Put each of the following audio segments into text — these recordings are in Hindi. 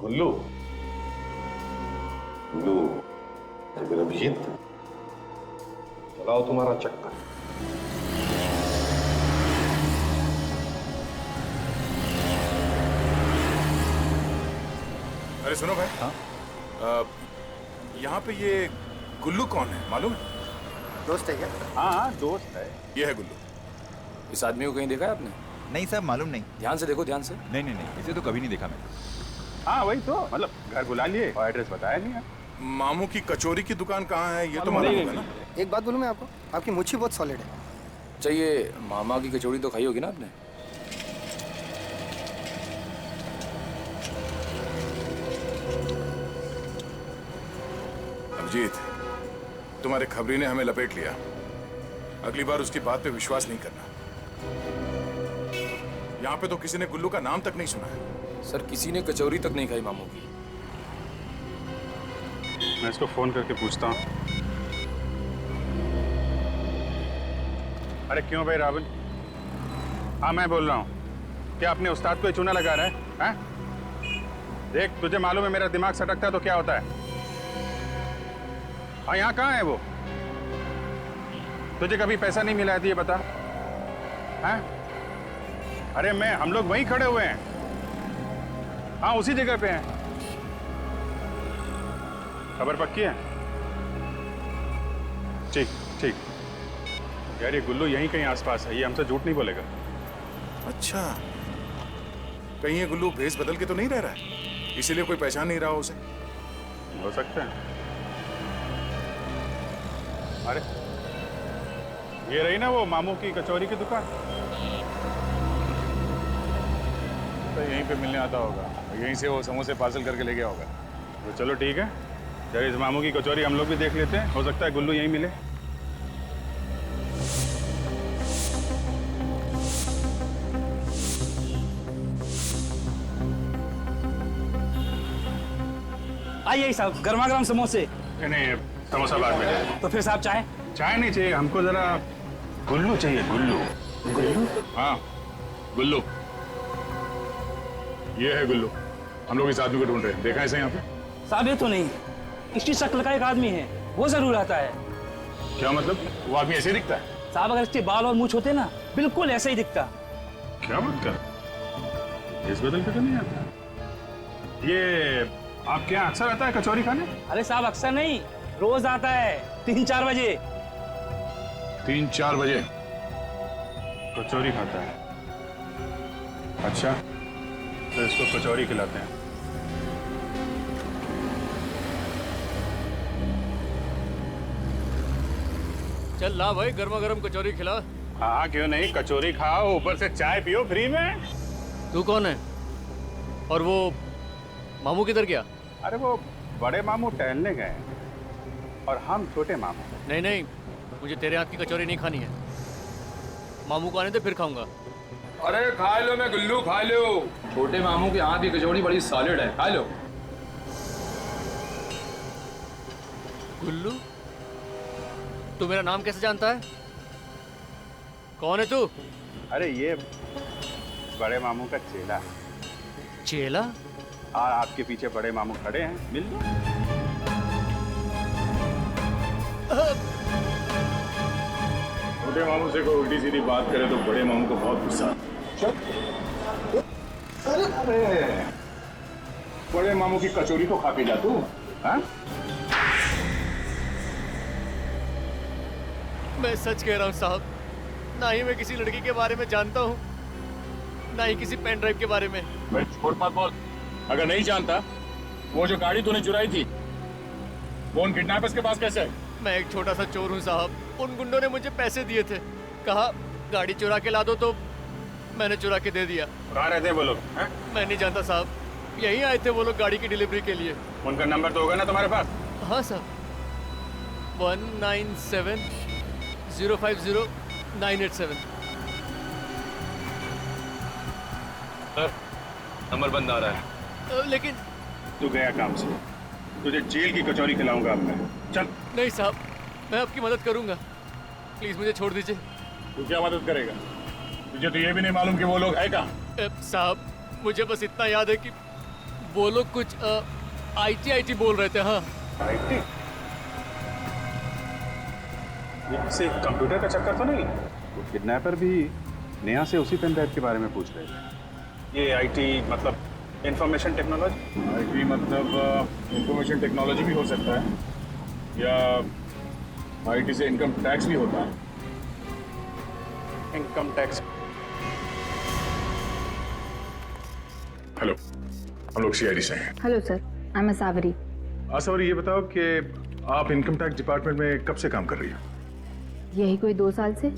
गुल्लू गुल्लू फिर अभिजीत चलाओ तुम्हारा चक्कर। अरे सुनो भाई। हाँ? यहाँ पे ये गुल्लू कौन है मालूम है? दोस्त है क्या? हाँ दोस्त है। ये है गुल्लू। इस आदमी को कहीं देखा है आपने? नहीं साहब, मालूम नहीं। ध्यान से देखो, ध्यान से। नहीं, इसे तो कभी नहीं देखा मैंने। हाँ वही तो, मतलब घर बुला लिए और एड्रेस बताया नहीं है। मामू की कचौरी की दुकान कहाँ है ये तो मालूम होगा ना? एक बात बोलूं मैं आपको, आपकी मुच्छी बहुत सॉलिड है। चाहिए मामा की कचौड़ी तो खाई होगी ना आपने? अभिजीत, तुम्हारे खबरी ने हमें लपेट लिया। अगली बार उसकी बात पे विश्वास नहीं करना। यहाँ पे तो किसी ने गुल्लू का नाम तक नहीं सुना है। सर, किसी ने कचौरी तक नहीं खाई मामू की। मैं इसको फोन करके पूछता हूँ। अरे क्यों भाई राहुल? हाँ मैं बोल रहा हूँ। क्या अपने उस्ताद को ही चूना लगा रहा है? हैं? देख, तुझे मालूम है मेरा दिमाग सटकता है तो क्या होता है। हाँ यहाँ कहाँ है वो? तुझे कभी पैसा नहीं मिला है तो ये बता। हैं? अरे हम लोग वहीं खड़े हुए हैं। हाँ उसी जगह पे हैं। खबर पक्की है? ठीक ठीक। यार ये गुल्लू यहीं कहीं आसपास है, ये हमसे झूठ नहीं बोलेगा। अच्छा, कहीं ये गुल्लू भेस बदल के तो नहीं रह रहा है, इसीलिए कोई पहचान नहीं रहा उसे। हो सकता है। अरे ये रही ना वो मामू की कचौरी की दुकान, तो यहीं पे मिलने आता होगा। यहीं से वो समोसे पार्सल करके ले गया होगा। तो चलो ठीक है, जरा इस मामू की कचौरी हम लोग भी देख लेते हैं। हो सकता है गुल्लू यहीं मिले। आइए साहब, गर्मा गर्म समोसे। नहीं समोसा बाद में। तो फिर साहब चाय? चाय नहीं चाहिए हमको, जरा गुल्लू चाहिए। गुल्लू? गुल्लू? हाँ गुल्लू, ये है गुल्लू। हम लोग इस आदमी को ढूंढ रहे हैं। देखा है इसे यहाँ पे? साहब ये तो नहीं, इसकी शक्ल का एक आदमी है, वो जरूर आता है। क्या मतलब? वो आदमी ऐसे ही दिखता है? साहब अगर इसके बाल और मूछ होते ना, बिल्कुल ऐसे ही दिखता। क्या बात कर? इस बदल के तो नहीं आता। ये आपके यहाँ अक्सर आता है कचौरी खाने? अरे साहब अक्सर नहीं, रोज आता है 3-4 बजे। 3-4 बजे कचौरी खाता है? अच्छा, तो इसको कचौरी खिलाते हैं। चल ला भाई, गर्मा गर्म कचौरी खिला। हाँ क्यों नहीं, कचौरी खाओ, ऊपर से चाय पियो फ्री में। तू कौन है? और वो मामू किधर गया? अरे वो बड़े मामू टहलने गए हैं और हम छोटे मामू। नहीं नहीं, मुझे तेरे हाथ की कचौरी नहीं खानी है। मामू को आने दे, फिर खाऊंगा। अरे खा लो, मैं गुल्लू खा लो। छोटे मामू के हाथ की कचौड़ी बड़ी सॉलिड है, खा लो। गुल्लू, तू मेरा नाम कैसे जानता है? कौन है तू? अरे ये बड़े मामू का चेला है। चेला? और आपके पीछे बड़े मामू खड़े हैं, मिल लो। छोटे मामू से कोई उल्टी सीधी बात करे तो बड़े मामू को बहुत गुस्सा। अरे बड़े मामू की कचौरी तो खा के जा तू। हाँ? मैं सच कह रहा हूँ साहब, ना ही मैं किसी लड़की के बारे में जानता हूँ, ना ही किसी पेन ड्राइव के बारे में। मैं छोड़ मत बोल। अगर नहीं जानता, वो जो गाड़ी तूने चुराई थी वो उन किडनैपर्स के पास कैसे है? मैं एक छोटा सा चोर हूँ साहब। उन गुंडों ने मुझे पैसे दिए थे, कहा गाड़ी चुरा के ला दो, तो मैंने चुरा के दे दिया। कहाँ रहते हैं वो लोग? मैं नहीं जानता साहब, यहीं आए थे वो लोग गाड़ी की डिलीवरी के लिए। उनका नंबर तो होगा ना तुम्हारे पास? हाँ साहब, 197050987। सर, नंबर बंद आ रहा है। लेकिन तू गया काम से, तुझे जेल की कचौरी खिलाऊंगा अब मैं। चल। नहीं साहब, मैं आपकी मदद करूंगा, प्लीज मुझे छोड़ दीजिए। तू क्या मदद करेगा? तुझे तो ये भी नहीं मालूम कि वो लोग है कहाँ? साहब मुझे बस इतना याद है कि वो लोग कुछ आईटी बोल रहे थे। हाँ आईटी? ये किसी कंप्यूटर का चक्कर तो नहीं? वो किडनैपर भी नेहा से उसी पेन ड्राइव के बारे में पूछ रहे थे। ये आईटी मतलब इंफॉर्मेशन टेक्नोलॉजी? आईटी मतलब इंफॉर्मेशन टेक्नोलॉजी भी हो सकता है, या आईटी से इनकम टैक्स भी होता है। Income tax. हेलो, हम लोग सीआईडी से हैं। हेलो सर, आई एम सावरी। आसवरी, ये बताओ कि आप इनकम टैक्स डिपार्टमेंट में कब से काम कर रही हो? यही कोई 2 साल से।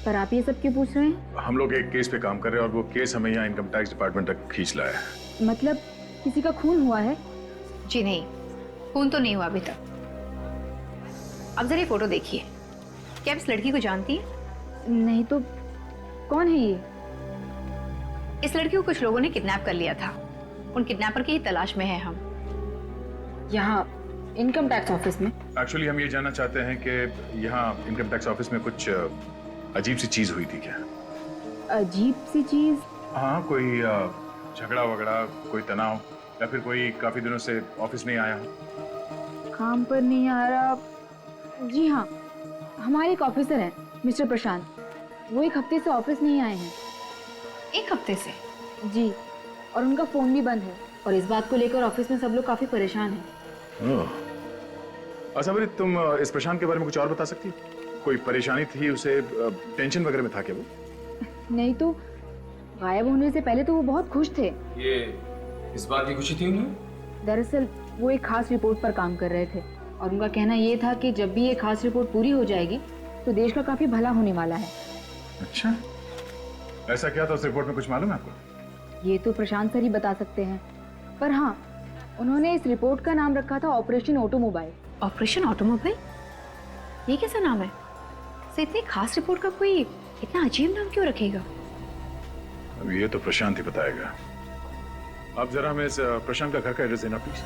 पर आप ये सब क्यों पूछ रहे हैं? हम लोग एक केस पे काम कर रहे हैं और वो केस हमें यहाँ इनकम टैक्स डिपार्टमेंट तक खींच लाया है। मतलब किसी का खून हुआ है? जी नहीं, खून तो नहीं हुआ अभी तक। अब जरा ये फोटो देखिए। क्या आप इस लड़की को जानती हैं? नहीं तो कौन है ये? इस लड़की को कुछ लोगों ने किडनैप कर लिया था। उन किडनैपर की ही तलाश में है हम। यहाँ इनकम टैक्स ऑफिस में? एक्चुअली हम ये जानना चाहते हैं कि यहाँ इनकम टैक्स ऑफिस में कुछ अजीब सी चीज हुई थी क्या? अजीब सी चीज? हाँ, कोई झगड़ा वगड़ा, कोई तनाव, या फिर कोई काफी दिनों से ऑफिस नहीं आया हो? काम पर नहीं आ रहा? जी हाँ, हमारे एक ऑफिसर हैं मिस्टर प्रशांत, वो 1 हफ्ते से ऑफिस नहीं आए हैं। 1 हफ्ते से? जी, और उनका फोन भी बंद है और इस बात को लेकर ऑफिस में सब लोग काफी परेशान हैं। आसवरी, तुम इस प्रशांत के बारे में कुछ और बता सकती हो? कोई परेशानी थी उसे? टेंशन वगैरह में था क्या वो? नहीं तो गायब होने से पहले तो वो बहुत खुश थे। ये इस बात की खुशी थी उन्हें? दरअसल वो एक खास रिपोर्ट पर काम कर रहे थे और उनका कहना ये था कि जब भी ये खास रिपोर्ट पूरी हो जाएगी तो देश का काफी भला होने वाला है। अच्छा, ऐसा क्या था उस रिपोर्ट में, कुछ मालूम है आपको? ये तो प्रशांत सर ही बता सकते हैं, पर हाँ, उन्होंने इस रिपोर्ट का नाम रखा था ऑपरेशन ऑटोमोबाइल। Operation automobile? ये कैसा नाम है? से इतनी खास रिपोर्ट का कोई इतना अजीब नाम क्यों रखेगा? अब ये तो प्रशांत ही बताएगा। आप जरा हमें इस प्रशांत का घर का एड्रेस देना प्लीज।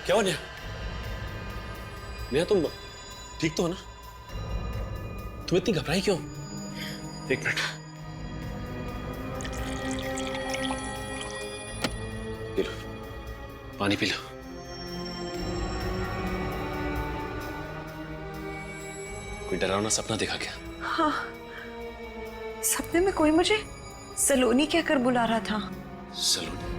क्या हुआ नेहा? नेहा, तुम ठीक तो हो ना? तुम इतनी घबराई क्यों? 1 मिनट, पी लो, पानी पी लो। कोई डरावना सपना देखा क्या? हाँ, सपने में कोई मुझे सलोनी कहकर बुला रहा था। सलोनी?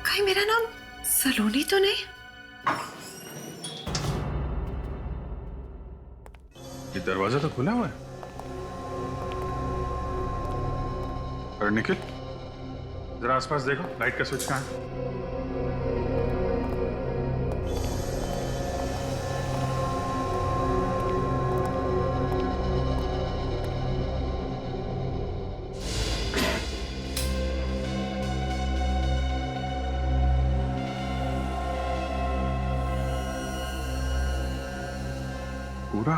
कहीं मेरा नाम सलोनी तो नहीं? ये दरवाजा तो खुला हुआ है। अरे निखिल, जरा आसपास देखो, लाइट का स्विच कहाँ है? पूरा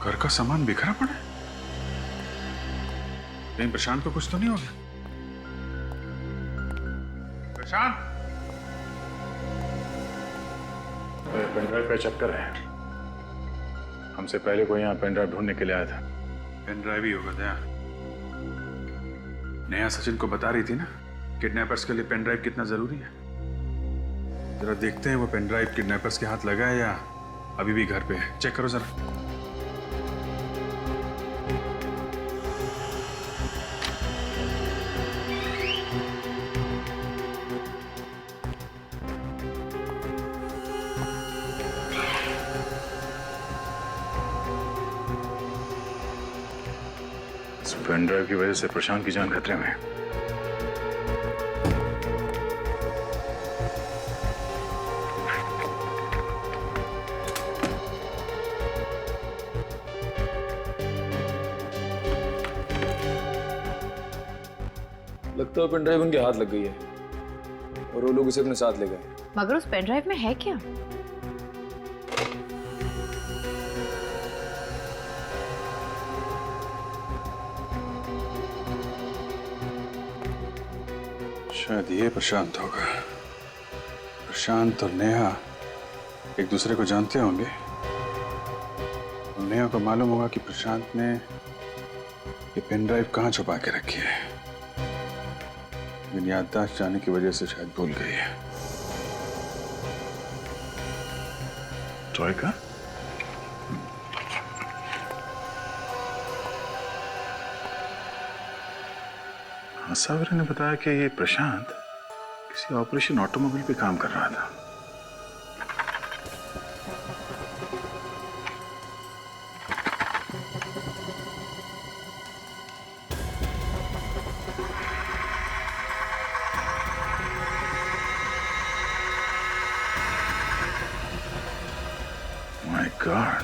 घर का सामान बिखरा पड़ा है। कहीं प्रशांत को कुछ तो नहीं हो गया? प्रशांत, पेन ड्राइव का चक्कर है। हमसे पहले कोई यहाँ पेन ड्राइव ढूंढने के लिए आया था। पेन ड्राइव ही होगा दया। नेहा सचिन को बता रही थी ना किडनैपर्स के लिए पेन ड्राइव कितना जरूरी है। जरा देखते हैं वो पेन ड्राइव किडनैपर्स के हाथ लगा है या अभी भी घर पे है। चेक करो जरा। इस पेन ड्राइव की वजह से प्रशांत की जान खतरे में है। लगता है पेन ड्राइव उनके हाथ लग गई है और वो लोग इसे अपने साथ ले गए। मगर उस पेन ड्राइव में है क्या? शायद ये प्रशांत होगा। प्रशांत और नेहा एक दूसरे को जानते होंगे। नेहा को मालूम होगा कि प्रशांत ने ये पेन ड्राइव कहाँ छुपा के रखी है, लेकिन याददाश्त जाने की वजह से शायद भूल गई है। ट्राई का सावरी ने बताया कि ये प्रशांत किसी ऑपरेशन ऑटोमोबाइल पे काम कर रहा था। माय गॉड,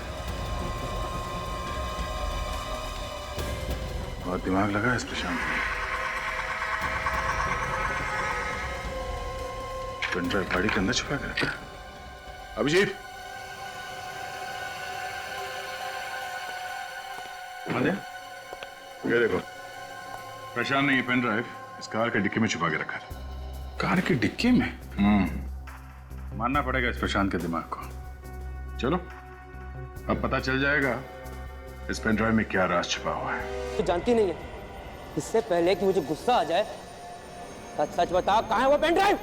बहुत दिमाग लगा इस प्रशांत ने। पेन ड्राइव गाड़ी के अंदर छुपा कर रखा। अभिजीत, ये देखो, प्रशांत ने ये पेन ड्राइव इस कार के डिक्की में छुपा के रखा था। कार की डिक्की में? मानना पड़ेगा इस प्रशांत के दिमाग को। चलो, अब पता चल जाएगा इस पेन ड्राइव में क्या राज छुपा हुआ है। तो जानती नहीं है, इससे पहले कि मुझे गुस्सा आ जाए, सच सच बता, कहाँ है वो पेन ड्राइव?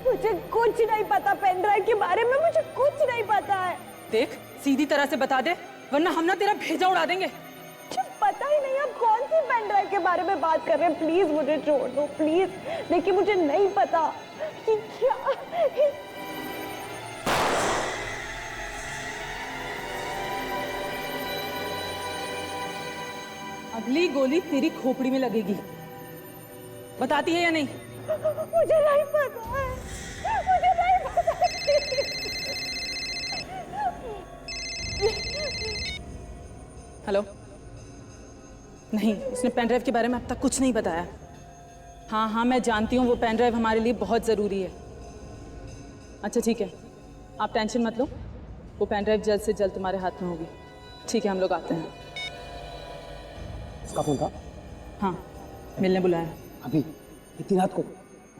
मुझे कुछ नहीं पता पेन ड्राइव के बारे में, मुझे कुछ नहीं पता है। देख, सीधी तरह से बता दे, वरना हम ना तेरा भेजा उड़ा देंगे। मुझे पता ही नहीं आप कौन सी पेन ड्राइव के बारे में बात कर रहे हैं। प्लीज मुझे छोड़ दो, प्लीज। देखिए मुझे नहीं पता कि क्या। अगली गोली तेरी खोपड़ी में लगेगी। बताती है या नहीं? मुझे नहीं पता है, मुझे नहीं पता। हेलो? नहीं, उसने पेन ड्राइव के बारे में अब तक कुछ नहीं बताया। हाँ हाँ, मैं जानती हूँ वो पेन ड्राइव हमारे लिए बहुत ज़रूरी है। अच्छा ठीक है, आप टेंशन मत लो, वो पेन ड्राइव जल्द से जल्द तुम्हारे हाथ में होगी। ठीक है, हम लोग आते हैं। उसका फोन था? हाँ, मिलने बुलाया। अभी इतनी रात को?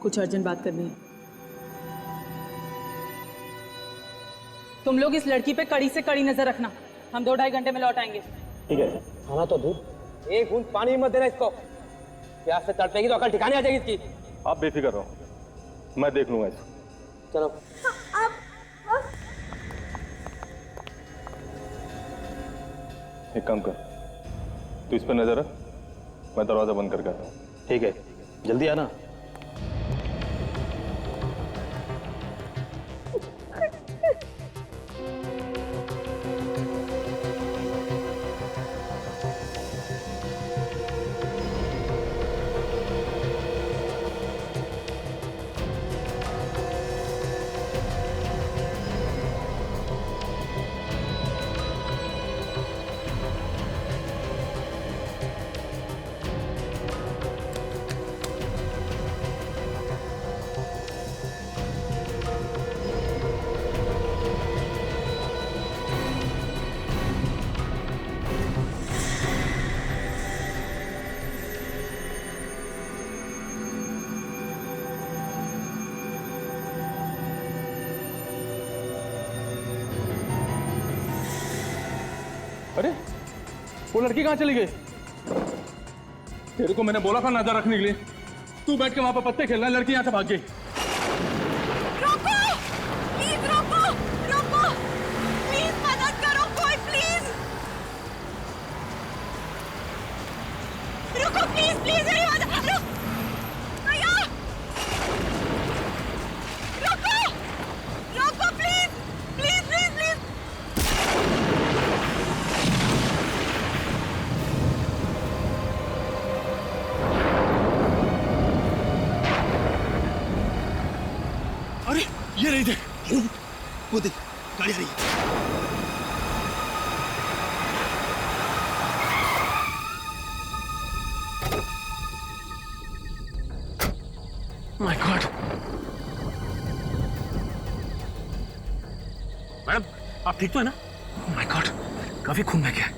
कुछ अर्जेंट बात करनी है। तुम लोग इस लड़की पे कड़ी से कड़ी नजर रखना। हम 2-2.5 घंटे में लौट आएंगे। ठीक है। खाना तो दूध, एक बूंद पानी मत देना इसको। प्यास से तड़पेगी तो अकल ठिकाने आ जाएगी इसकी। आप बेफिक्र रहो, मैं देख लूंगा इसको। चलो। एक काम कर, तू इस पर नजर रख, मैं दरवाजा बंद करके आता हूँ। ठीक है, जल्दी आना। अरे वो लड़की कहाँ चली गई? तेरे को मैंने बोला था नजर रखने के लिए, तू बैठ के वहां पर पत्ते खेलना, लड़की यहाँ से भाग गई। रोको, प्लीज रोको, रोको, प्लीज मदद करो कोई, प्लीज रुको, प्लीज प्लीज मेरी मदद। भैया रोको, रोको प्लीज, प्लीज प्लीज प्लीज। ये नहीं देख, वो देख, गाड़ी आ रही है। My God. मैडम, आप ठीक तो है ना? माय गॉड, काफी खून बह गया है।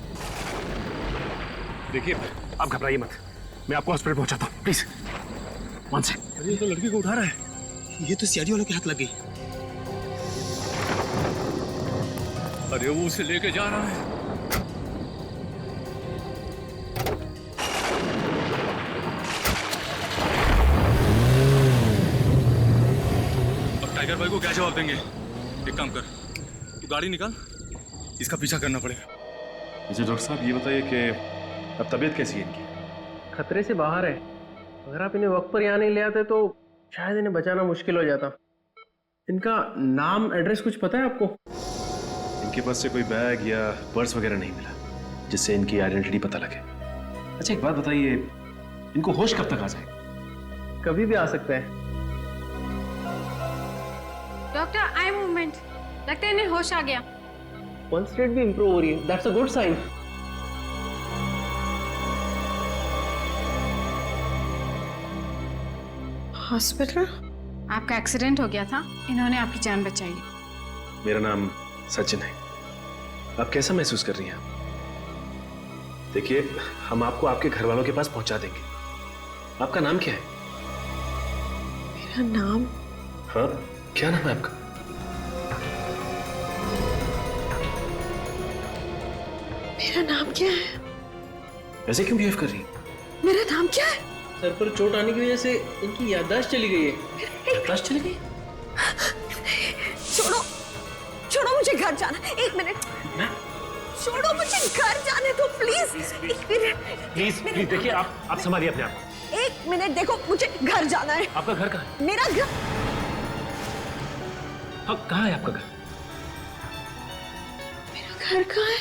देखिए, आप घबराइए मत, मैं आपको हॉस्पिटल पहुंचाता हूँ, प्लीज। One second. अरे ये तो लड़की को उठा रहा है। ये तो सीआईडी वालों के हाथ लग गई। अरे वो उसे लेके जा रहा है। अब टाइगर भाई को क्या जवाब देंगे? एक काम कर, तू गाड़ी निकाल, इसका पीछा करना पड़ेगा। अच्छा डॉक्टर साहब, ये बताइए कि अब तबीयत कैसी है इनकी? खतरे से बाहर है। अगर आप इन्हें वक्त पर यहाँ नहीं ले आते तो शायद इन्हें बचाना मुश्किल हो जाता। इनका नाम, एड्रेस कुछ पता है आपको? इनके पास से कोई बैग या पर्स वगैरह नहीं मिला जिससे इनकी आइडेंटिटी पता लगे। अच्छा एक बात बताइए, इनको होश कब तक आ जाएगा? कभी भी आ सकता है। डॉक्टर, आई मूवमेंट, लगता है इन्हें होश आ गया। पल्स रेट भी इंप्रूव हो रही है। That's a good sign. Hospital? आपका एक्सीडेंट हो गया था, इन्होंने आपकी जान बचाई। मेरा नाम सचिन है। आप कैसा महसूस कर रही हैं? देखिए, हम आपको आपके घर वालों के पास पहुंचा देंगे। आपका नाम क्या है? मेरा नाम? हाँ, क्या नाम है आपका? मेरा नाम क्या है? ऐसे क्यों बिहेव कर रही है? मेरा नाम क्या है? सर पर चोट आने की वजह से इनकी याददाश्त चली गई है। याददाश्त चली गई? छोड़ो, छोड़ो, मुझे घर जाना। एक मिनट, छोड़ो, मुझे घर जाने दो प्लीज। एक मिनट प्लीज प्लीज, देखिए आप संभालिए अपने आप को। एक मिनट, देखो मुझे घर जाना है। आपका घर कहाँ है? मेरा घर? हाँ, कहाँ है आपका घर? मेरा घर कहाँ है?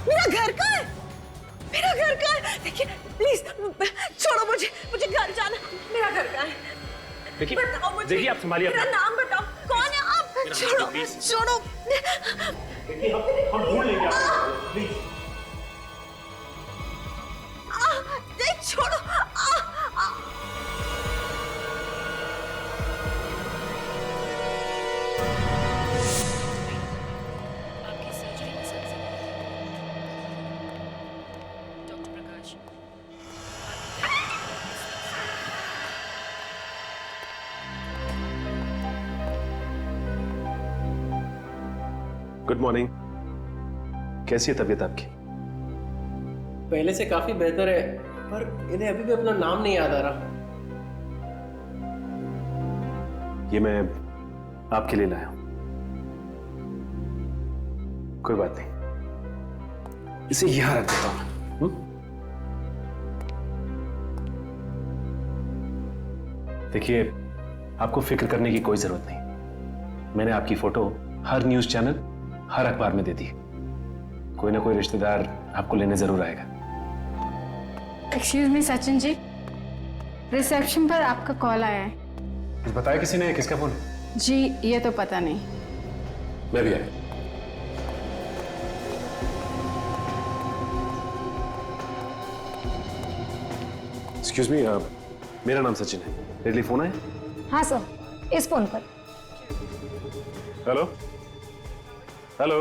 मेरा घर कहाँ है? मेरा घर कहाँ है? देखिए प्लीज, छोड़ो मुझे, मुझे घर जाना। मेरा घर कहाँ है? देखिए, बताओ मुझे। देखिए आप संभालिए मेरा अपना। नाम बताओ, कौन है आप? छोड़ो, छोड़ो। देखिए हम ढूंढ लेंगे आपको, प्लीज। नहीं, छोड़ो। Good morning. कैसी है तबीयत आपकी? पहले से काफी बेहतर है, पर इन्हें अभी भी अपना नाम नहीं याद आ रहा। ये मैं आपके लिए लाया हूं। कोई बात नहीं, इसे यहां रख देता हूं। देखिए, आपको फिक्र करने की कोई जरूरत नहीं। मैंने आपकी फोटो हर न्यूज चैनल, हर अखबार में दे दी। कोई ना कोई रिश्तेदार आपको लेने जरूर आएगा। Excuse me Sachin ji, reception पर आपका कॉल आया है। कुछ बताया किसी ने? किसका फोन? जी ये तो पता नहीं। मैं भी आया। एक्सक्यूज मी, मेरा नाम सचिन है। मेरे लिए फोन आया? हाँ सर, इस फोन पर। हेलो हेलो,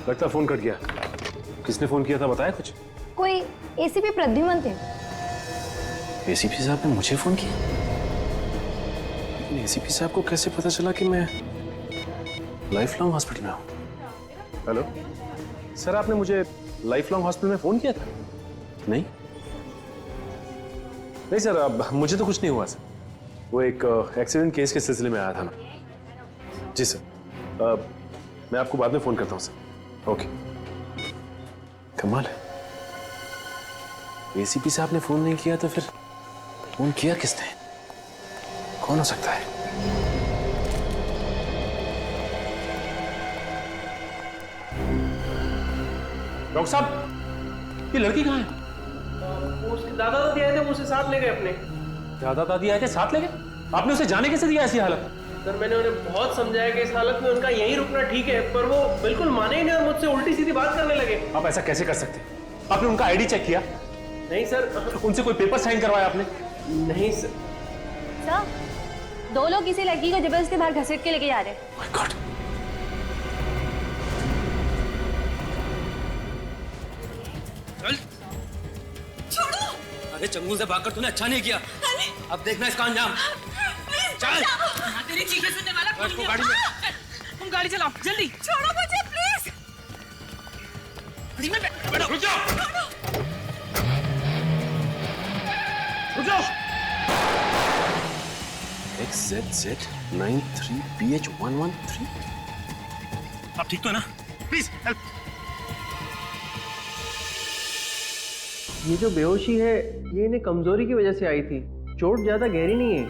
लगता फोन कट गया। किसने फोन किया था, बताया कुछ? कोई एसीपी प्रद्युमन थे। एसीपी साहब ने मुझे फोन किया? लेकिन एसीपी साहब को कैसे पता चला कि मैं लाइफ लॉन्ग हॉस्पिटल में हूं? हेलो सर, आपने मुझे लाइफ लॉन्ग हॉस्पिटल में फोन किया था? नहीं नहीं सर, अब मुझे तो कुछ नहीं हुआ सर। वो एक एक्सीडेंट केस के सिलसिले में आया था मैं। जी सर, मैं आपको बाद में फोन करता हूं सर। ओके। कमाल है, एसीपी साहब ने फोन नहीं किया तो फिर फोन किया किसने? कौन हो सकता है? डॉक्टर साहब, ये लड़की कहाँ है? वो उसके दादा दादी आए थे, वो उसे साथ ले गए अपने। दादा दादी आए थे, साथ ले गए? आपने उसे जाने कैसे दिया ऐसी हालत में? सर मैंने उन्हें बहुत समझाया कि इस हालत में उनका यहीं रुकना ठीक है, पर वो बिल्कुल माने ही नहीं और मुझसे उल्टी सीधी बात करने लगे। आप ऐसा कैसे कर सकते? आपने उनका आईडी चेक किया? नहीं सर। उनसे कोई पेपर साइन करवाया आपने? नहीं सर। सर, 2 लोग किसी लड़की को जबरदस्ती बाहर घसीट के लेके जा रहे हैं। My God. छोड़ो। अरे चंगू से भागकर तूने अच्छा नहीं किया। अब देखना इसका अंजाम। चल। तेरी चीखें सुनने वाला कोई नहीं। गाड़ी में। तुम गाड़ी चलाओ जल्दी। छोड़ो मुझे प्लीज। रुक जाओ, रुक जाओ। XZZ93PH113। आप ठीक तो है ना? Please help. ये जो बेहोशी है ये इन्हें कमजोरी की वजह से आई थी, चोट ज्यादा गहरी नहीं है।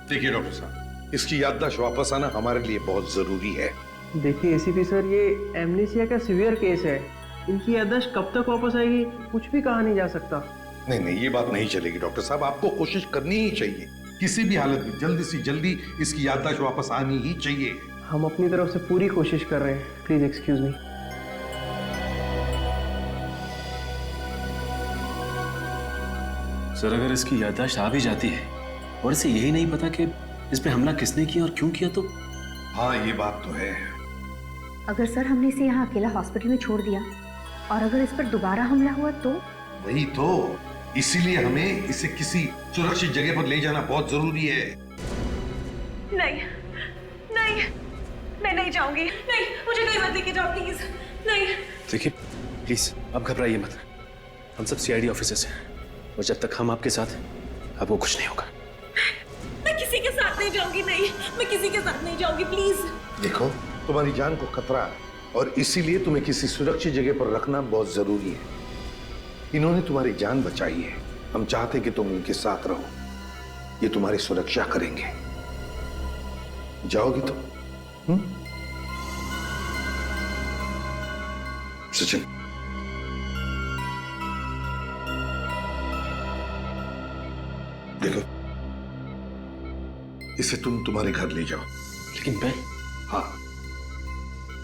देखिए डॉक्टर साहब, इसकी याददाश्त वापस आना हमारे लिए बहुत जरूरी है। देखिए एसीपी सर, ये एमनीसिया का सीवियर केस है, इनकी याददाश्त कब तक वापस आएगी कुछ भी कहा नहीं जा सकता। नहीं नहीं, ये बात नहीं चलेगी डॉक्टर साहब, आपको कोशिश करनी ही चाहिए। किसी भी हालत में जल्दी से जल्दी इसकी याददाश्त वापस आनी ही चाहिए। हम अपनी तरफ से पूरी कोशिश कर रहे हैं, प्लीज एक्सक्यूज मी। सर अगर इसकी याददाश्त आ भी जाती है और इसे यही नहीं पता कि इस पे हमला किसने किया और क्यों किया तो? हाँ ये बात तो है। अगर सर हमने इसे यहाँ अकेला हॉस्पिटल में छोड़ दिया और अगर इस पर दोबारा हमला हुआ तो? वही तो, इसीलिए हमें इसे किसी सुरक्षित जगह पर ले जाना बहुत जरूरी है। नहीं नहीं, मैं नहीं जाऊंगी। नहीं, मुझे कहीं मत लेके जाओ प्लीज। नहीं। देखिए प्लीज आप घबराइए मत, हम सब सीआईडी ऑफिसर्स हैं और जब तक हम आपके साथ हैं आपको कुछ नहीं होगा। मैं किसी के साथ नहीं जाऊंगी। नहीं, मैं किसी के साथ नहीं जाऊंगी प्लीज। देखो तुम्हारी जान को खतरा है और इसीलिए तुम्हें किसी सुरक्षित जगह पर रखना बहुत जरूरी है। इन्होंने तुम्हारी जान बचाई है, हम चाहते कि तुम इनके साथ रहो, ये तुम्हारी सुरक्षा करेंगे। जाओगी तुम? सचिन देखो, इसे तुम तुम्हारे घर ले जाओ। लेकिन मैं? हाँ,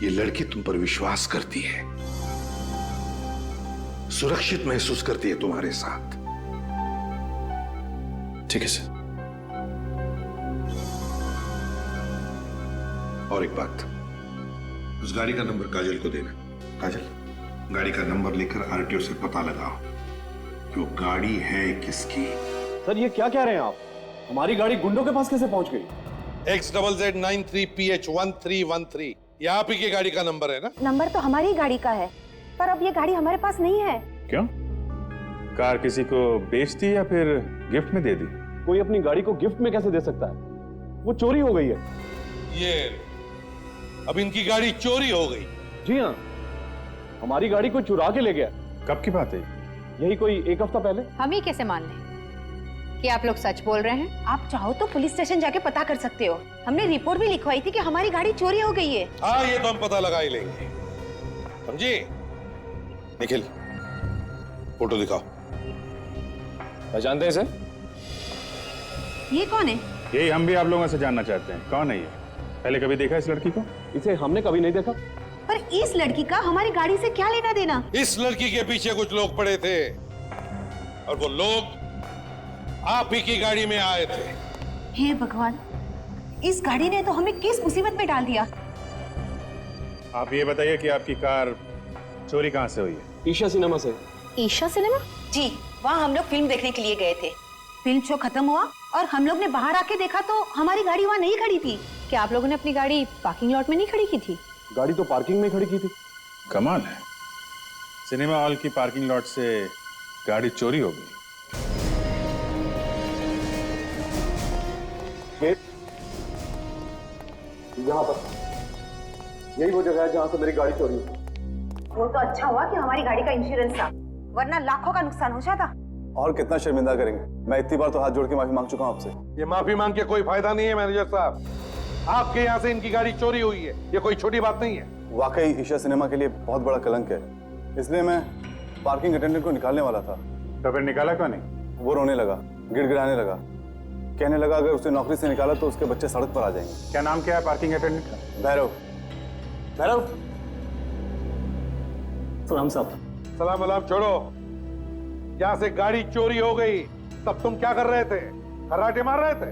ये लड़की तुम पर विश्वास करती है, सुरक्षित महसूस करती है तुम्हारे साथ। ठीक है सर। और एक बात, उस गाड़ी का नंबर काजल को देना। काजल, गाड़ी का नंबर लेकर आरटीओ से पता लगाओ कि वो गाड़ी है किसकी। सर ये क्या कह रहे हैं आप? हमारी गाड़ी गुंडों के पास कैसे पहुंच गई? XZZ93PH1313, ये आप ही की गाड़ी का नंबर है ना? नंबर तो हमारी गाड़ी का है, पर अब ये गाड़ी हमारे पास नहीं है। क्यों? कार किसी को बेच दी या फिर गिफ्ट में दे दी? कोई अपनी गाड़ी को गिफ्ट में कैसे दे सकता है? वो चोरी हो गई है। ये अब इनकी गाड़ी चोरी हो गई। जी हाँ, हमारी गाड़ी कोई चुरा के ले गया। कब की बात है? यही कोई 1 हफ्ता पहले। हम ही कैसे मान लें कि आप लोग सच बोल रहे हैं? आप चाहो तो पुलिस स्टेशन जाके पता कर सकते हो। हमने रिपोर्ट भी लिखवाई थी कि हमारी गाड़ी चोरी हो गई है। हाँ ये तो हम पता लगा ही लेंगे, समझे? निखिल, फोटो दिखाओ। पहचानते हैं सर? ये कौन है? यही हम भी आप लोगों से जानना चाहते हैं, कौन है ये? पहले कभी देखा इस लड़की को? इसे हमने कभी नहीं देखा। पर इस लड़की का हमारी गाड़ी से क्या लेना देना? इस लड़की के पीछे कुछ लोग पड़े थे और वो लोग आप ही की गाड़ी में आए थे। हे भगवान, इस गाड़ी ने तो हमें किस मुसीबत में डाल दिया। आप ये बताइए कि आपकी कार चोरी कहाँ से हुई है? ईशा सिनेमा से। ईशा सिनेमा? जी, वहाँ हम लोग फिल्म देखने के लिए गए थे। फिल्म शो खत्म हुआ और हम लोग ने बाहर आके देखा तो हमारी गाड़ी वहाँ नहीं खड़ी थी। क्या आप लोगों ने अपनी गाड़ी पार्किंग लॉट में नहीं खड़ी की थी? गाड़ी तो पार्किंग में खड़ी की थी। कमाल है, सिनेमा हॉल की पार्किंग लॉट से गाड़ी चोरी हो गई। यहाँ पर यही वो जगह है जहाँ से मेरी गाड़ी चोरी हुई। वो तो अच्छा हुआ कि हमारी गाड़ी का इंश्योरेंस था, वरना लाखों का नुकसान हो जाता। और कितना शर्मिंदा करेंगे? मैं इतनी बार तो हाथ जोड़ के माफी मांग चुका हूँ आपसे। ये माफी मांग के कोई फायदा नहीं है मैनेजर साहब, आपके यहाँ से इनकी गाड़ी चोरी हुई है, ये कोई छोटी बात नहीं है। वाकई ईशा सिनेमा के लिए बहुत बड़ा कलंक है, इसलिए मैं पार्किंग अटेंडेंट को निकालने वाला था। तो फिर निकाला क्यों नहीं? वो रोने लगा, गिड़गिड़ाने लगा। कहने लगा अगर उसे नौकरी से निकाला तो उसके बच्चे सड़क पर आ जाएंगे। क्या नाम क्या है पार्किंग अटेंडेंट का? भैरव। भैरव। सलाम साहब। सलाम अलाम छोड़ो। यहाँ से गाड़ी चोरी हो गई, तब तुम क्या कर रहे थे? खर्राटे मार रहे थे?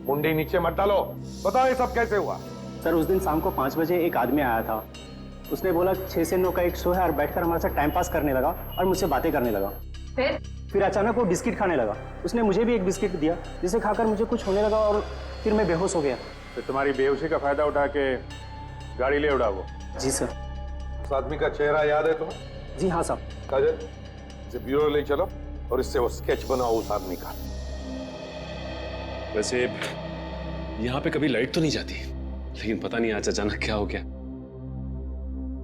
मुंडी नीचे मत डालो, बताओ ये सब कैसे हुआ? सर उस दिन शाम को 5 बजे एक आदमी आया था। उसने बोला 6 से 9 का एक शो है और बैठकर हमारे साथ टाइम पास करने लगा और मुझसे बातें करने लगा। फिर अचानक वो बिस्किट खाने लगा। उसने मुझे भी एक बिस्किट दिया जिसे खाकर मुझे कुछ होने लगा और फिर मैं बेहोश हो गया। तो तुम्हारी बेहोशी का फायदा उठा के गाड़ी ले उड़ा वो? जी सर। उस आदमी का चेहरा याद है तुम्हें? जी हाँ साहब। काजल, इसे ब्यूरो ले चलो और इससे वो स्केच बनाओ उस आदमी का। वैसे यहाँ पे कभी लाइट तो नहीं जाती, लेकिन पता नहीं आज अचानक क्या हो गया।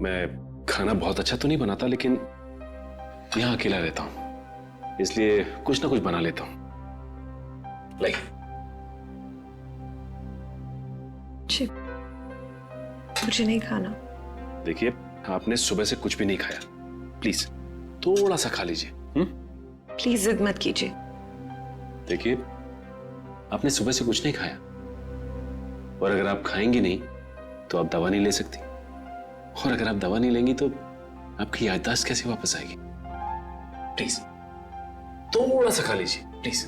मैं खाना बहुत अच्छा तो नहीं बनाता, लेकिन यहाँ अकेला रहता हूँ, इसलिए कुछ ना कुछ बना लेता हूँ। लाइक मुझे नहीं खाना। देखिए, आपने सुबह से कुछ भी नहीं खाया, प्लीज थोड़ा सा खा लीजिए। प्लीज जिद मत कीजिए। देखिए, आपने सुबह से कुछ नहीं खाया, और अगर आप खाएंगी नहीं तो आप दवा नहीं ले सकती, और अगर आप दवा नहीं लेंगी तो आपकी याददाश्त कैसे वापस आएगी? प्लीज थोड़ा सा खा लीजिए, प्लीज।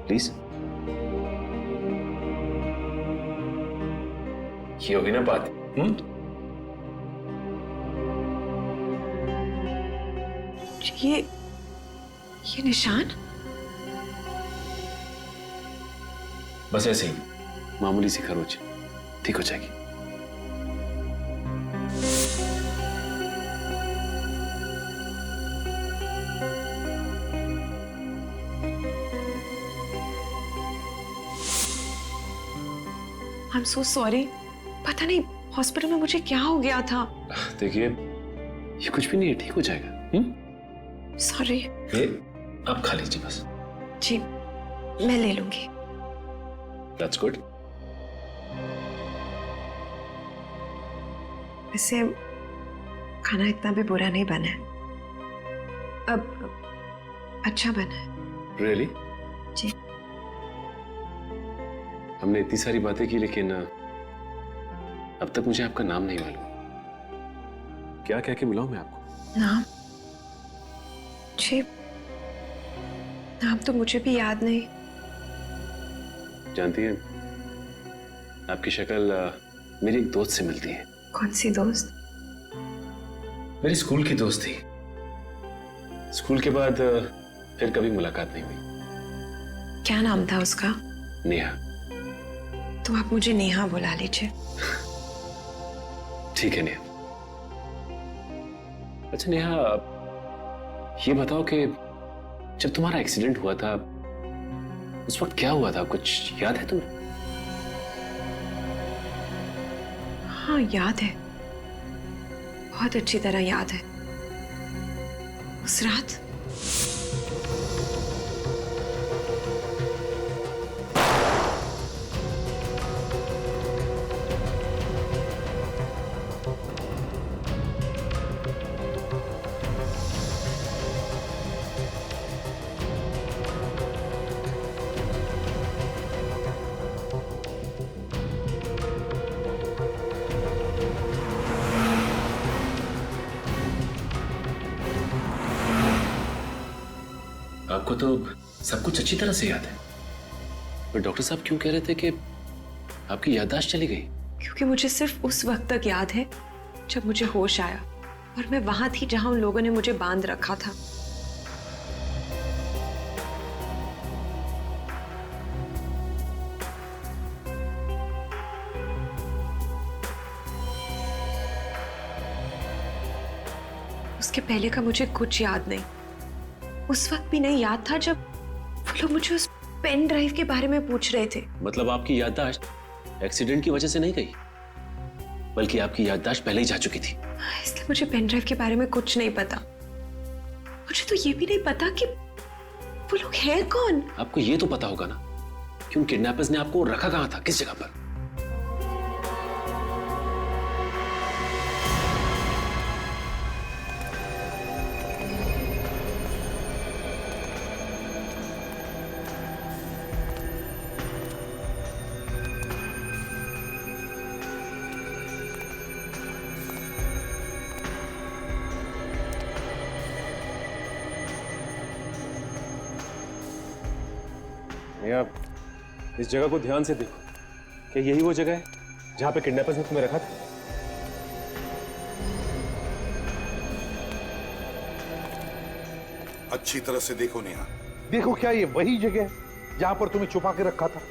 प्लीज। ये होगी ना बात? ये निशान? बस ऐसे ही मामूली सी खरोच, ठीक हो जाएगी। I'm so sorry। पता नहीं हॉस्पिटल में मुझे क्या हो गया था। देखिए, ये कुछ भी नहीं है, ठीक हो जाएगा। सॉरी। ये आप खा लीजिए बस। जी, मैं ले लूंगी। That's good। वैसे खाना इतना भी बुरा नहीं बना है, अब अच्छा बना है। Really? जी। हमने इतनी सारी बातें की, लेकिन अब तक मुझे आपका नाम नहीं मालूम। क्या कह के बुलाऊं मैं आपको? नाम? जी, नाम तो मुझे भी याद नहीं। जानती हैं, आपकी शक्ल मेरी एक दोस्त से मिलती है। कौन सी दोस्त? मेरी स्कूल की दोस्त थी। स्कूल के बाद फिर कभी मुलाकात नहीं हुई। क्या नाम था उसका? नेहा। तो आप मुझे नेहा बुला लीजिए। ठीक है नेहा। अच्छा नेहा, ये बताओ कि जब तुम्हारा एक्सीडेंट हुआ था उस वक्त क्या हुआ था, कुछ याद है तुम्हें? हाँ याद है, बहुत अच्छी तरह याद है। उस रात आपको तो सब कुछ अच्छी तरह से याद है, पर डॉक्टर साहब क्यों कह रहे थे कि आपकी याददाश्त चली गई? क्योंकि मुझे सिर्फ उस वक्त तक याद है जब मुझे होश आया और मैं वहां थी जहां उन लोगों ने मुझे बांध रखा था। उसके पहले का मुझे कुछ याद नहीं। उस वक्त भी नहीं याद था जब वो लोग मुझे उस पेन ड्राइव के बारे में पूछ रहे थे। मतलब आपकी याददाश्त एक्सीडेंट की वजह से नहीं गई, बल्कि आपकी याददाश्त पहले ही जा चुकी थी। इसलिए मुझे पेन ड्राइव के बारे में कुछ नहीं पता। मुझे तो ये भी नहीं पता कि वो लोग हैं कौन। आपको ये तो पता होगा ना कि उन किडनैपर्स ने आपको रखा कहाँ था, किस जगह पर? भैया इस जगह को ध्यान से देखो, क्या यही वो जगह है जहां पे किडनैपर्स ने तुम्हें रखा था? अच्छी तरह से देखो नेहा, देखो क्या ये वही जगह है जहां पर तुम्हें छुपा के रखा था?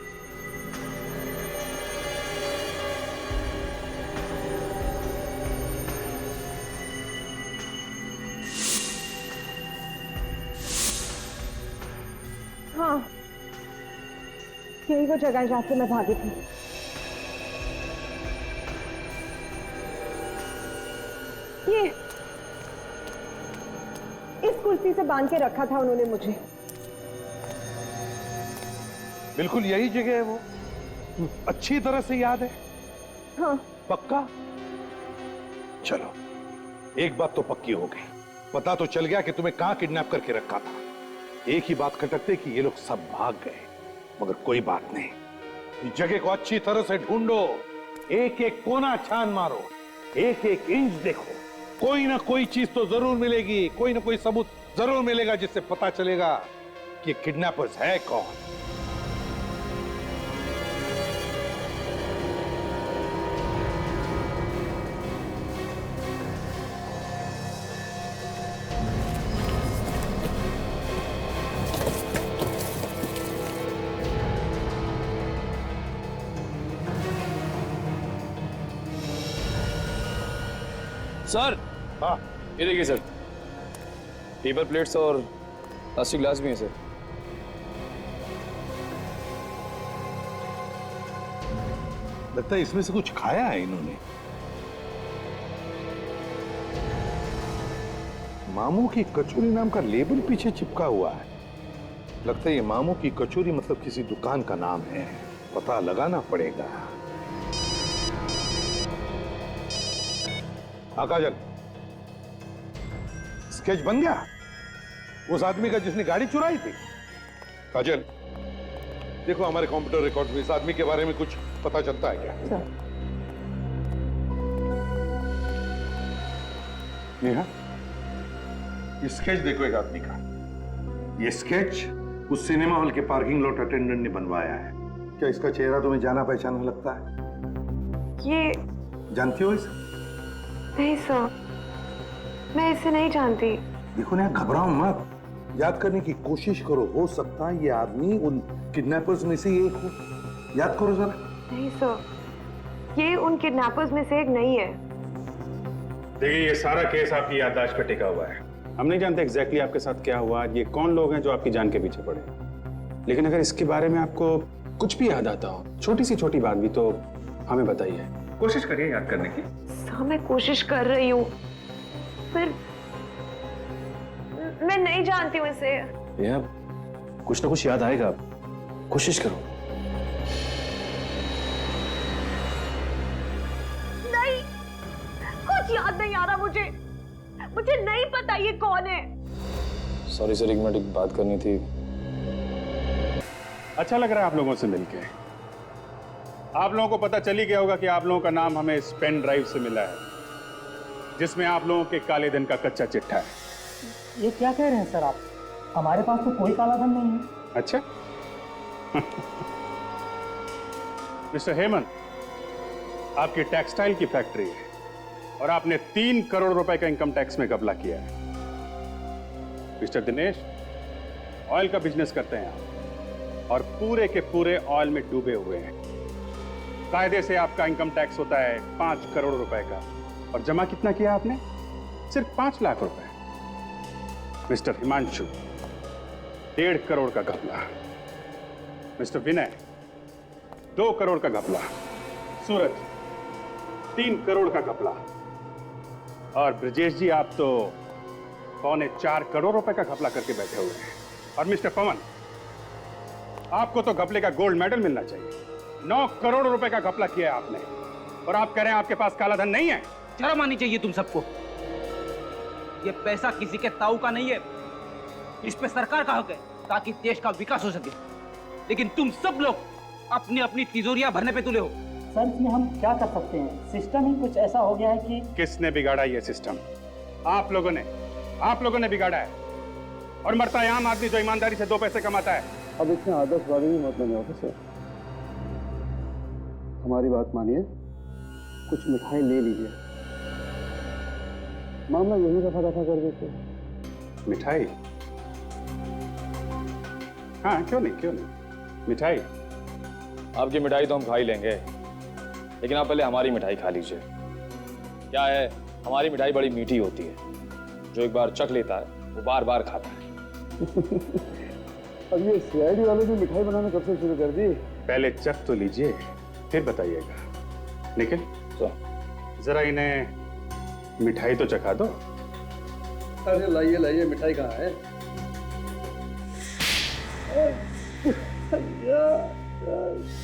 हाँ, यही वो जगह है जहां से मैं भागी थी। ये इस कुर्सी से बांध के रखा था उन्होंने मुझे। बिल्कुल यही जगह है वो, अच्छी तरह से याद है? हाँ। पक्का? चलो, एक बात तो पक्की हो गई, पता तो चल गया कि तुम्हें कहां किडनैप करके रखा था। एक ही बात खटकते कि ये लोग सब भाग गए, मगर कोई बात नहीं, इस जगह को अच्छी तरह से ढूंढो, एक एक कोना छान मारो, एक एक इंच देखो, कोई ना कोई चीज तो जरूर मिलेगी, कोई ना कोई सबूत जरूर मिलेगा जिससे पता चलेगा कि किडनैपर्स है कौन। सर, हाँ, ये देखिए सर, टेबल प्लेट्स और प्लास्टिक ग्लास भी हैं सर। लगता है इसमें से कुछ खाया है इन्होंने। मामू की कचौरी नाम का लेबल पीछे चिपका हुआ है, लगता है ये मामू की कचौरी मतलब किसी दुकान का नाम है, पता लगाना पड़ेगा। काजल, स्केच बन गया उस आदमी का जिसने गाड़ी चुराई थी? काजल, देखो हमारे कंप्यूटर रिकॉर्ड में इस आदमी के बारे में कुछ पता चलता है क्या? नेहा, ये स्केच देखो एक आदमी का, ये स्केच उस सिनेमा हॉल के पार्किंग लॉट अटेंडेंट ने बनवाया है। क्या इसका चेहरा तुम्हें जाना पहचाना लगता है? ये जानती हो इसे? नहीं सर, मैं इसे नहीं जानती। देखो ना, घबराओ मत, याद करने की कोशिश करो, हो सकता है ये आदमी उन किडनैपर्स में से एक हो। याद करो जरा। नहीं सर, ये उन किडनैपर्स में से एक नहीं है। देखिए, ये सारा केस आपकी याददाश्त पे टिका हुआ है। हम नहीं जानते एग्जैक्टली आपके साथ क्या हुआ, ये कौन लोग हैं जो आपकी जान के पीछे पड़े, लेकिन अगर इसके बारे में आपको कुछ भी याद आता हो, छोटी सी छोटी बात भी, तो हमें बताइए, कोशिश करिए याद करने की। सर, मैं कोशिश कर रही हूँ, पर मैं नहीं जानती हूँ इसे। भैया कुछ ना कुछ याद आएगा, कोशिश करो। नहीं, कुछ याद नहीं आ रहा मुझे, मुझे नहीं पता ये कौन है। सॉरी सर, एक मिनट, एक बात करनी थी। अच्छा लग रहा है आप लोगों से मिलके। आप लोगों को पता चल ही गया होगा कि आप लोगों का नाम हमें इस पेन ड्राइव से मिला है, जिसमें आप लोगों के काले धन का कच्चा चिट्ठा है। ये क्या कह रहे हैं सर आप? हमारे पास तो कोई काला धन नहीं है। अच्छा। मिस्टर हेमंत, आपकी टेक्सटाइल की फैक्ट्री है और आपने 3 करोड़ रुपए का इनकम टैक्स में घपला किया है। मिस्टर दिनेश, ऑयल का बिजनेस करते हैं आप और पूरे के पूरे ऑयल में डूबे हुए हैं। कायदे से आपका इनकम टैक्स होता है 5 करोड़ रुपए का, और जमा कितना किया आपने? सिर्फ 5 लाख रुपए। मिस्टर हिमांशु, 1.5 करोड़ का घपला। मिस्टर विनय, 2 करोड़ का घपला। सूरज, 3 करोड़ का घपला। और ब्रजेश जी, आप तो 3.25 करोड़ रुपए का घपला करके बैठे हुए हैं। और मिस्टर पवन, आपको तो घपले का गोल्ड मेडल मिलना चाहिए। 9 करोड़ रुपए का घपला किया है आपने, और आप कह रहे हैं आपके पास काला धन नहीं है। शर्म आनी चाहिए तुम सबको। ये पैसा किसी के ताऊ का नहीं है, इस पे सरकार का हक है ताकि देश का विकास हो सके, लेकिन तुम सब लोग अपनी अपनी तिजोरियां भरने पे तुले हो। सर, इसमें हम क्या कर सकते हैं? सिस्टम ही कुछ ऐसा हो गया है कि। किसने बिगाड़ा ये सिस्टम? आप लोगों ने बिगाड़ा है। और मरता है आम आदमी जो ईमानदारी से 2 पैसे कमाता है। अब इतने आदर्शवादी भी मत बने ऑफिसर। हमारी बात मानिए, कुछ मिठाई ले लीजिए, मामला यही दफा दफा कर देते। मिठाई? हाँ, क्यों नहीं मिठाई। आपकी मिठाई तो हम खा ही लेंगे, लेकिन आप पहले हमारी मिठाई खा लीजिए। क्या है, हमारी मिठाई बड़ी मीठी होती है, जो एक बार चख लेता है वो बार बार खाता है। अब ये सीआईडी वालों ने मिठाई बनाना कब से शुरू कर दी? पहले चख तो लीजिए, फिर बताइएगा। निखिल, जरा इन्हें मिठाई तो चखा दो। अरे लाइए लाइए, मिठाई कहाँ है?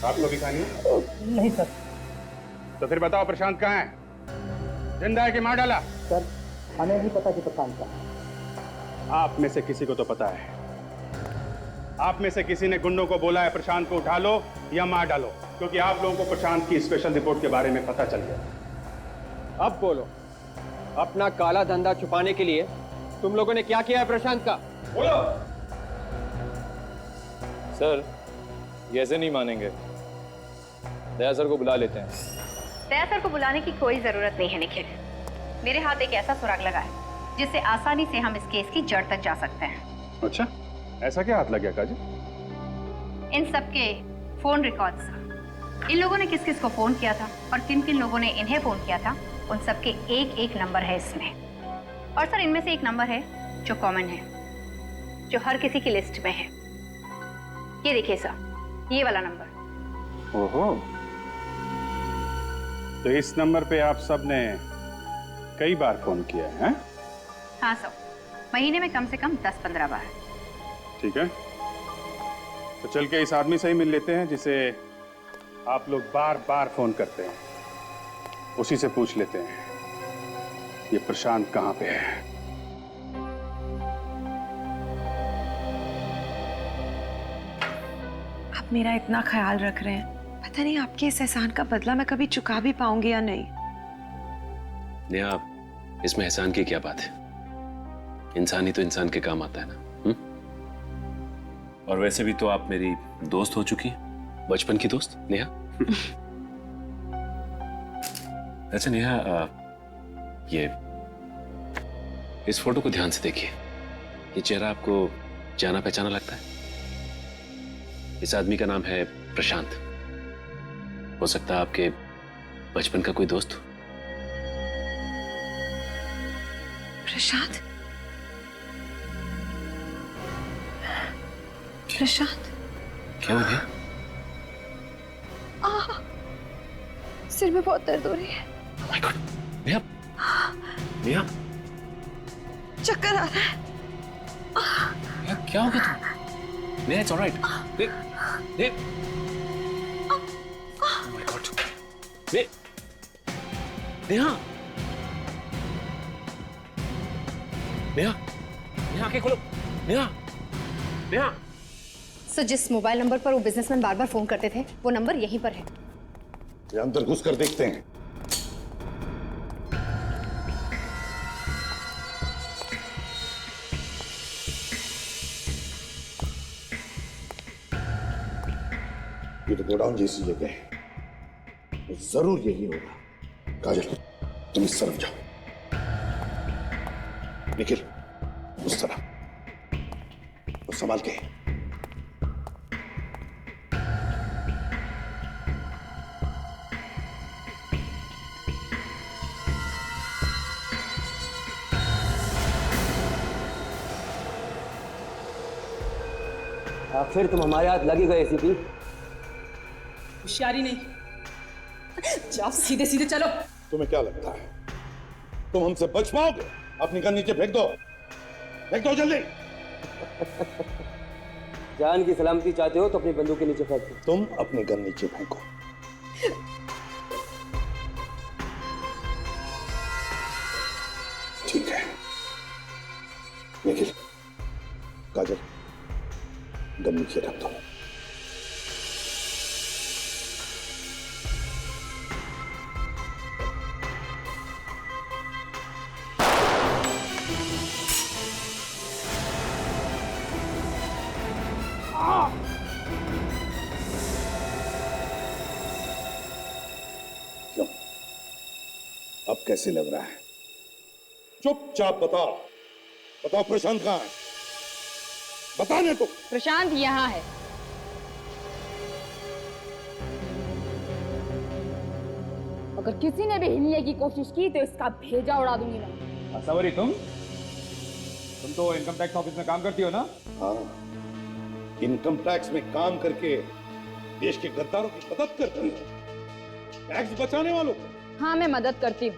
आपको भी खानी है? नहीं सर। तो फिर बताओ प्रशांत कहाँ है? जिंदा है कि मार डाला? सर हमें नहीं पता कि प्रशांत का। आप में से किसी को तो पता है। आप में से किसी ने गुंडों को बोला है प्रशांत को उठा लो या मार डालो, क्योंकि आप लोगों को प्रशांत की स्पेशल रिपोर्ट के बारे में पता चल गया। अब बोलो, अपना काला धंधा छुपाने के लिए तुम लोगों ने क्या किया है प्रशांत का? बोलो। सर, ये ऐसे नहीं मानेंगे। दया सर को बुला लेते हैं। दया सर को बुलाने की कोई जरूरत नहीं है निखिल। मेरे हाथ एक ऐसा सुराग लगा है जिससे आसानी से हम इस केस की जड़ तक जा सकते हैं। अच्छा, ऐसा क्या हाथ लग गया काजी? इन सबके फोन रिकॉर्ड्स, इन लोगों ने किस किस को फोन किया था और किन किन लोगों ने इन्हें फोन किया था, उन सबके एक एक नंबर है इसमें। और सर, इनमें से एक नंबर है जो कॉमन है, जो हर किसी की लिस्ट में है। ये देखिए सर, ये वाला नंबर। ओहो, तो इस नंबर पे आप सब ने कई बार फोन किया है? हाँ सर, महीने में कम से कम 10-15 बार। ठीक है, तो चल के इस आदमी से ही मिल लेते हैं जिसे आप लोग बार बार फोन करते हैं। उसी से पूछ लेते हैं ये प्रशांत कहाँ पे है। आप मेरा इतना ख्याल रख रहे हैं, पता नहीं आपके इस एहसान का बदला मैं कभी चुका भी पाऊंगी या नहीं। नेहा, इसमें एहसान की क्या बात है? इंसान ही तो इंसान के काम आता है ना। और वैसे भी तो आप मेरी दोस्त हो चुकी हैं, बचपन की दोस्त नेहा। अच्छा नेहा, ये इस फोटो को ध्यान से देखिए। ये चेहरा आपको जाना पहचाना लगता है? इस आदमी का नाम है प्रशांत। हो सकता है आपके बचपन का कोई दोस्त हो। प्रशांत? प्रशांत? क्या हो गया? सिर में बहुत दर्द हो रही है। Oh my God, Neha, Neha, चक्कर आ रहा है। नेहा, क्या हो गया तुम? Neha, it's all right. देख, oh my God, Neha, Neha, Neha आंखें खोलो, नेहा, नेहा। सो जिस मोबाइल नंबर पर वो बिजनेसमैन बार बार फोन करते थे, वो नंबर यहीं पर है। ये अंदर घुस कर देखते हैं। ये तो गोडाउन जैसी जगह है, तो जरूर यही होगा। काजल, तुम इस तरफ जाओ, निखिल उस तरफ, और संभाल के। फिर तुम हमारे हाथ लगे गए एसीपी। होशियारी नहीं, जाओ सीधे सीधे चलो। तुम्हें क्या लगता है तुम हमसे बच पाओगे? अपनी गन नीचे फेंक दो, फेंक दो जल्दी। जान की सलामती चाहते हो तो अपनी बंदूक के नीचे फेंक दो। तुम अपनी गन नीचे फेंको। ठीक है निखिल, काजल, गन नीचे रख दो। कैसे लग रहा है? चुपचाप बताओ, बताओ प्रशांत कहाँ है? बताने तो। प्रशांत यहाँ है। अगर किसी ने भी हिलने की कोशिश की तो इसका भेजा उड़ा दूंगी मैं। सवरी, तुम तो इनकम टैक्स ऑफिस में काम करती हो ना? हाँ, इनकम टैक्स में काम करके देश के गद्दारों की मदद करती हो, टैक्स बचाने वालों को। हाँ, मैं मदद करती हूँ।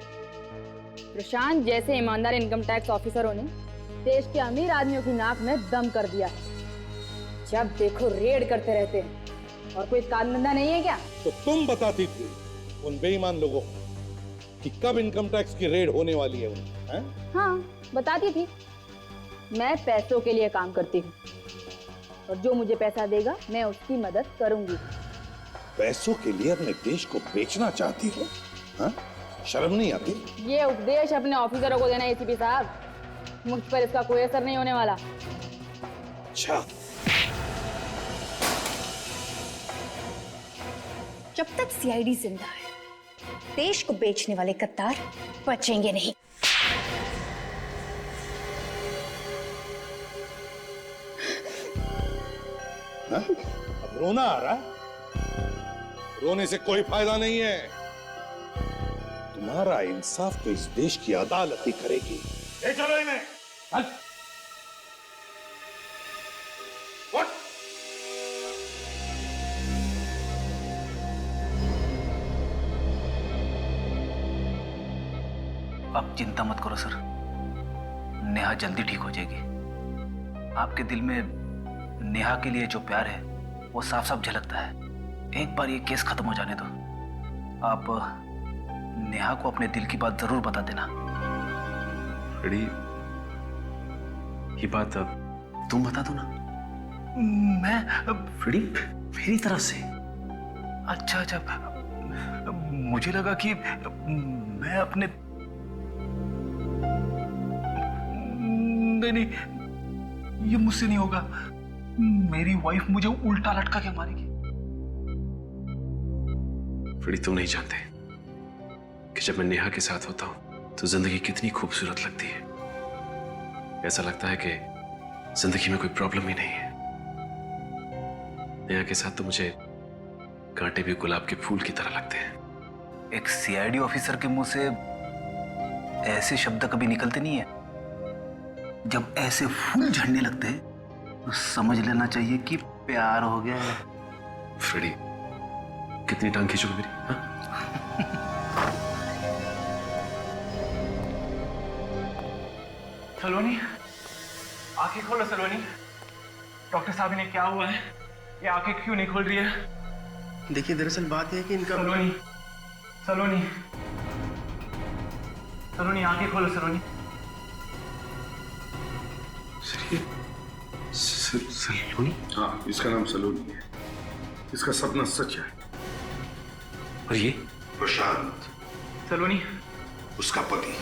प्रशांत जैसे ईमानदार इनकम टैक्स ऑफिसरों ने देश के अमीर आदमियों की नाक में दम कर दिया है। जब देखो रेड करते रहते हैं, और कोई काम धंधा नहीं है क्या? तो तुम बताती थी उन बेईमान लोगों को कि कब इनकम टैक्स की रेड होने वाली है उन्हें, हैं? हाँ, बताती थी। मैं पैसों के लिए काम करती हूँ, और जो मुझे पैसा देगा मैं उसकी मदद करूंगी। पैसों के लिए अपने देश को बेचना चाहती हो? हाँ? शर्म नहीं आती? ये उपदेश अपने ऑफिसरों को देना एसीपी साहब, मुझ पर इसका कोई असर नहीं होने वाला। अच्छा, जब तक सीआईडी जिंदा है, देश को बेचने वाले गद्दार बचेंगे नहीं। हाँ? अब रोना आ रहा है? रोने से कोई फायदा नहीं है। तुम्हारा इंसाफ तो इस देश की अदालत ही करेगी। ले चलो इन्हें। चल। अब चिंता मत करो सर, नेहा जल्दी ठीक हो जाएगी। आपके दिल में नेहा के लिए जो प्यार है वो साफ साफ झलकता है। एक बार ये केस खत्म हो जाने दो, आप नेहा को अपने दिल की बात जरूर बता देना। फ्रेडी, ये बात अब तुम बता दो ना। मैं फ्रेडी, मेरी तरफ से? अच्छा अच्छा, मुझे लगा कि मैं अपने नहीं, ये मुझसे नहीं होगा। मेरी वाइफ मुझे उल्टा लटका के मारेगी। फ्रेडी, तुम नहीं जानते कि जब मैं नेहा के साथ होता हूं तो जिंदगी कितनी खूबसूरत लगती है। ऐसा लगता है कि जिंदगी में कोई प्रॉब्लम ही नहीं है। नेहा के साथ तो मुझे कांटे भी गुलाब के फूल की तरह लगते हैं। एक सीआईडी ऑफिसर के मुंह से ऐसे शब्द कभी निकलते नहीं है। जब ऐसे फूल झड़ने लगते हैं तो समझ लेना चाहिए कि प्यार हो गया है। फ्रेडी, कितनी टांग खींचोगे मेरी? हाँ? सलोनी, आंखें खोलो सलोनी। डॉक्टर साहब, इन्हें क्या हुआ है? ये आंखें क्यों नहीं खोल रही है? देखिए, दरअसल बात यह है कि इनका सलोनी, सलोनी, सलोनी, आंखें खोलो सलोनी। सलोनी? हाँ, इसका नाम सलोनी है। इसका सपना सच है। और ये? प्रशांत, सलोनी, उसका पति।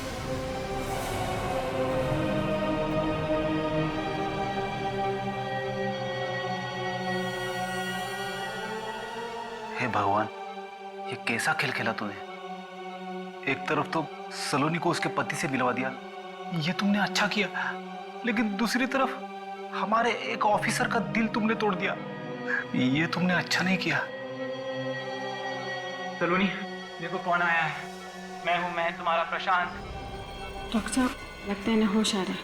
हे भगवान, ये कैसा खेल खेला तूने? एक तरफ तो सलोनी को उसके पति से मिलवा दिया, ये तुमने अच्छा किया, लेकिन दूसरी तरफ हमारे एक ऑफिसर का दिल तुमने तोड़ दिया, ये तुमने अच्छा नहीं किया। सलोनी, देखो कौन आया है। मैं तुम्हारा प्रशांत। डॉक्टर साहब, लगता है इन्हें होश आ रहा है।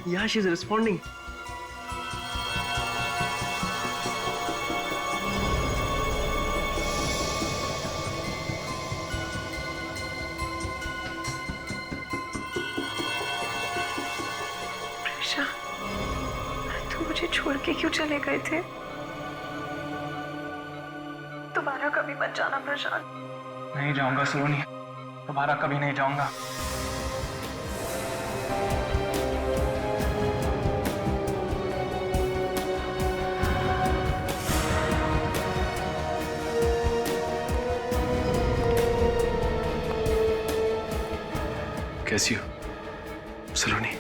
Yeah, she's responding. तुम मुझे छोड़ के क्यों चले गए थे? दोबारा कभी मत जाना प्रशांत। नहीं जाऊंगा सलोनी, दोबारा कभी नहीं जाऊंगा। कैसी हो सलोनी?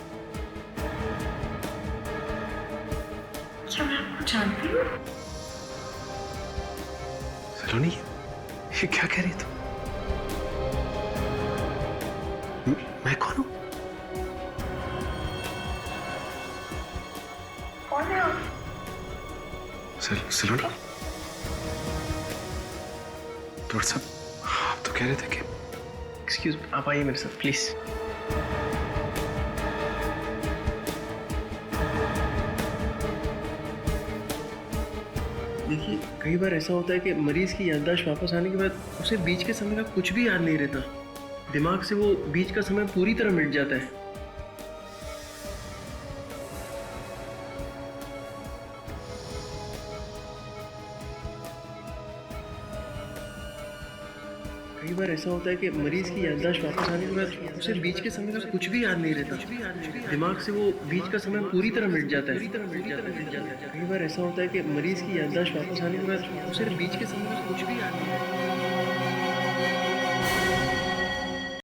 क्या मैं आपको जानती हूँ? सलोनी, ये क्या कह रही तू? मैं कौन हूँ? कौन है आप? सलोनी डॉक्टर साहब, आप तो कह रहे थे कि एक्सक्यूज, आप आइए मेरे साथ प्लीज। देखिए, कई बार ऐसा होता है कि मरीज की याददाश्त वापस आने के बाद उसे बीच के समय का कुछ भी याद नहीं रहता। दिमाग से वो बीच का समय पूरी तरह मिट जाता है। कई बार ऐसा होता है कि मरीज की याददाश्त वापस आने के बाद उसे बीच के समय का कुछ भी याद नहीं रहता। दिमाग से वो बीच का समय पूरी तरह मिट जाता है। कई बार ऐसा होता है कि मरीज की याददाश्त वापस आने के बाद उसे बीच के समय का कुछ भी याद नहीं रहता।